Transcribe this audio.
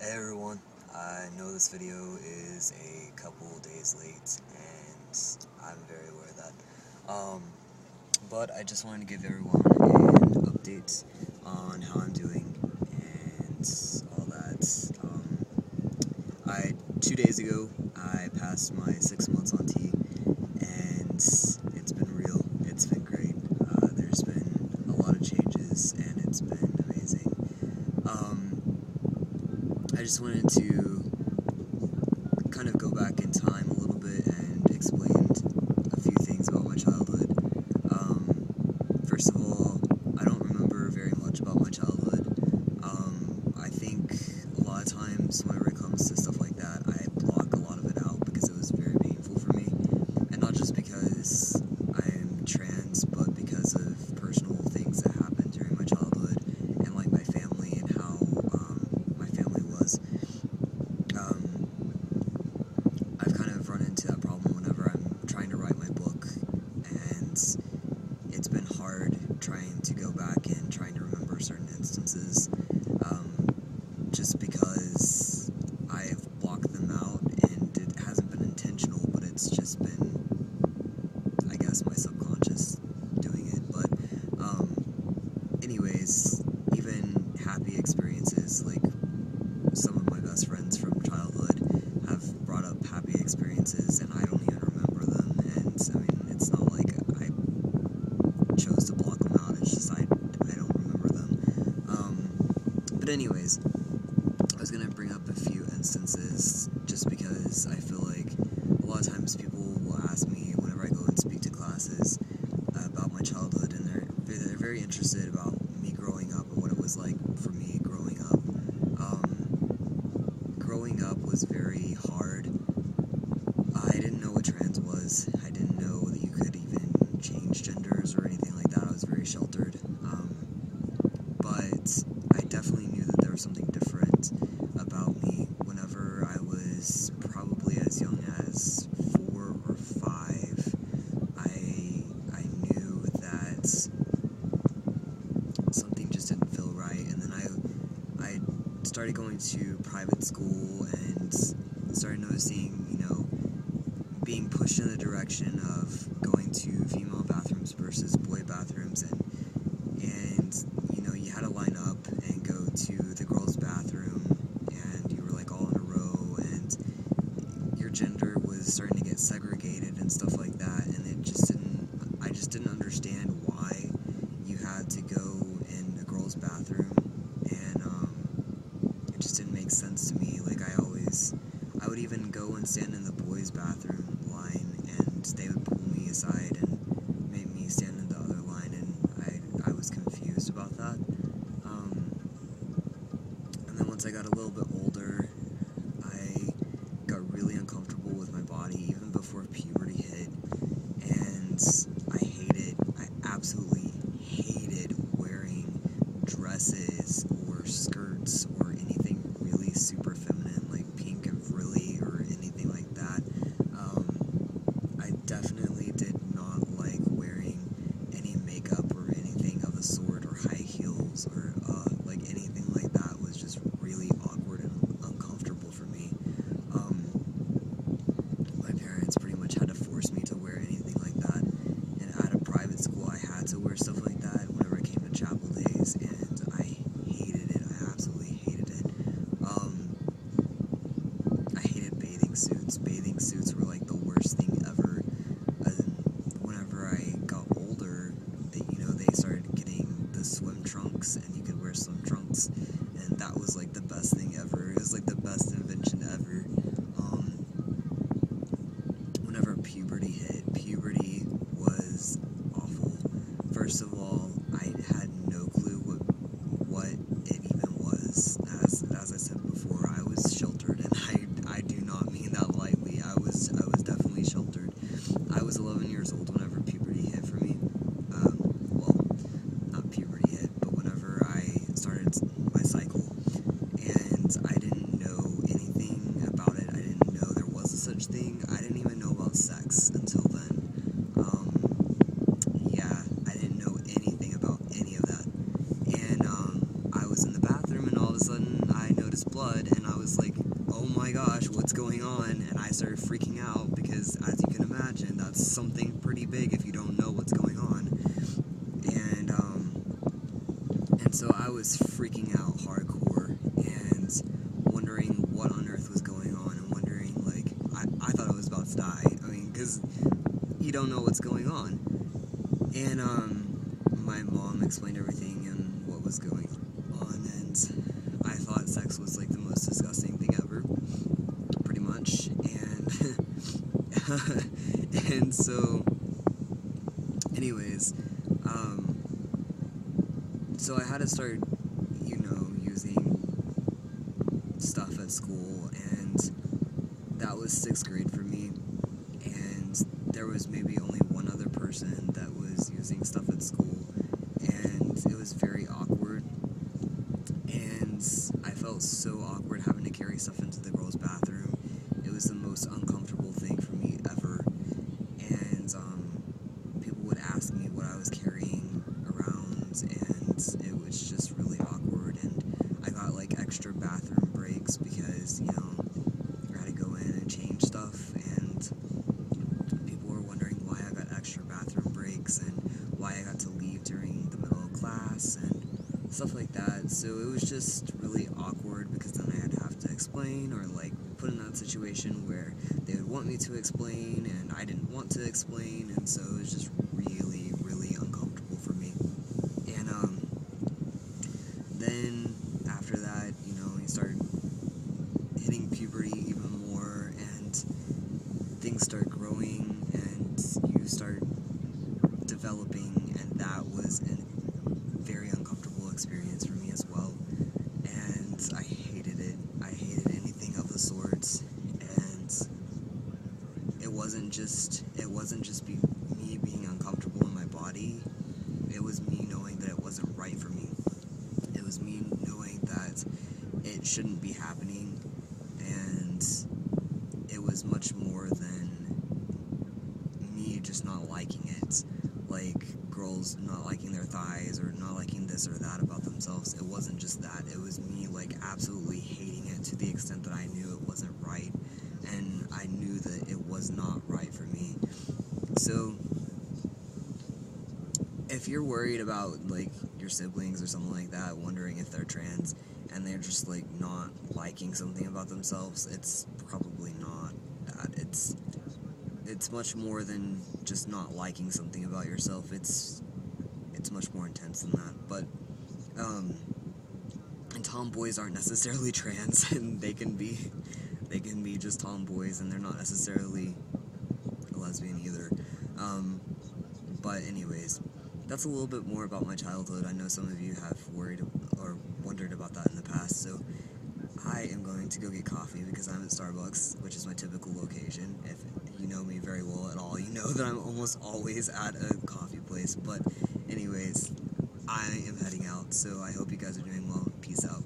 Hey everyone, I know this video is a couple days late and I'm very aware of that. But I just wanted to give everyone an update on how I'm doing and all that. 2 days ago, I passed my 6 months on T and it's been real, it's been great. There's been a lot of changes and it's been amazing. I just wanted to kind of go back in time a little bit and explain a few things about my childhood. First of all, I don't remember very much about my childhood. I think a lot of times whenever it comes to stuff like that, I block a lot of it out because it was very painful for me. And not just because I'm trans, but because of personal things that happened during my childhood and like my family and how my family was. I've kind of run into that problem whenever I'm trying to write my book, and it's been hard trying to go back and trying to remember certain instances, just because I've blocked them out, and it hasn't been intentional, but it's just been, I guess, my subconscious doing it. But anyways, even happy experiences, like some of my best friends from childhood have brought up happy experiences and I don't even remember them, and I mean, it's not like I chose to block them out, it's just I don't remember them. But anyways, I was gonna bring up a few instances just because I feel like a lot of times people will ask me whenever I go and speak to classes about my childhood, and they're very interested about me growing up and what it was like for me growing up. Growing up was very hard. I didn't know what trans was. I didn't know that you could even change genders or anything like that. I was very sheltered. But I definitely knew that there was something different about me whenever I was probably as young as 4 or 5. I knew that something just didn't feel right, and then I started going to private school and started noticing, being pushed in the direction of going to female bathrooms versus boy bathrooms, and you had to line up and go to the girls' bathroom, and you were like all in a row, and your gender was starting to get segregated and stuff like that, and I just didn't understand why you had to go in a girls' bathroom, and it just didn't make sense to me. Like, I would even go and stand in the boys' bathroom line, and they would pull me aside and make me stand in the other line, and I was confused about that. And then once I got a little bit older, I got really uncomfortable with my body, even before puberty hit, and I absolutely hated wearing dresses or skirts or anything really super feminine, like pink and frilly or anything like that. I definitely did not like wearing any makeup or anything of the sort, or high heels, or like anything like that was just really awkward and uncomfortable for me. My parents pretty much had to force me to wear anything like that, blood, and I was like, oh my gosh, what's going on? And I started freaking out because, as you can imagine, that's something pretty big if you don't know what's going on. And so I was freaking out hardcore and wondering what on earth was going on, and wondering, like, I thought I was about to die. I mean, because you don't know what's going on. And my mom explained everything and what was going on, and I thought sex was like the most disgusting thing ever, pretty much. And and so, anyways, so I had to start, using stuff at school, and that was 6th grade for me. And there was maybe only one other person that was using stuff at school, and it was very awkward. And I felt so awkward having to carry stuff into the girls' bathroom. It was the most uncomfortable thing for me ever. And people would ask me what I was carrying around, and it was just really awkward. And I got like extra bathroom breaks because, I had to go in and change stuff, and people were wondering why I got extra bathroom breaks and why I got to leave during the middle of class and stuff like that. So it was just really awkward because then I had to have to explain, or like put in that situation where they would want me to explain and I didn't want to explain, and so it was just really, really uncomfortable for me. And then after that, you start hitting puberty even more, and things start growing, and you start developing, and that was a very uncomfortable experience for me as well. And I hated it. I hated anything of the sorts. And it wasn't just me being uncomfortable in my body. It was me knowing that it wasn't right for me. It was me knowing that it shouldn't be happening, and it was much more than me just not liking it. Like girls not liking their thighs or not liking this or that about themselves. It wasn't just that. It was me like absolutely hating it to the extent that I knew it wasn't right, and I knew that it was not right for me. So if you're worried about like your siblings or something like that, wondering if they're trans and they're just like not liking something about themselves, it's probably not that. It's much more than just not liking something about yourself. It's much more intense than that. But and tomboys aren't necessarily trans, and they can be just tomboys, and they're not necessarily a lesbian either. But anyways, that's a little bit more about my childhood. I know some of you have worried or wondered about that in the past, so I am going to go get coffee because I'm at Starbucks, which is my typical location. If you know me very well at all, you know that I'm almost always at a coffee place. But anyways, I am heading out, so I hope you guys are doing well. Peace out.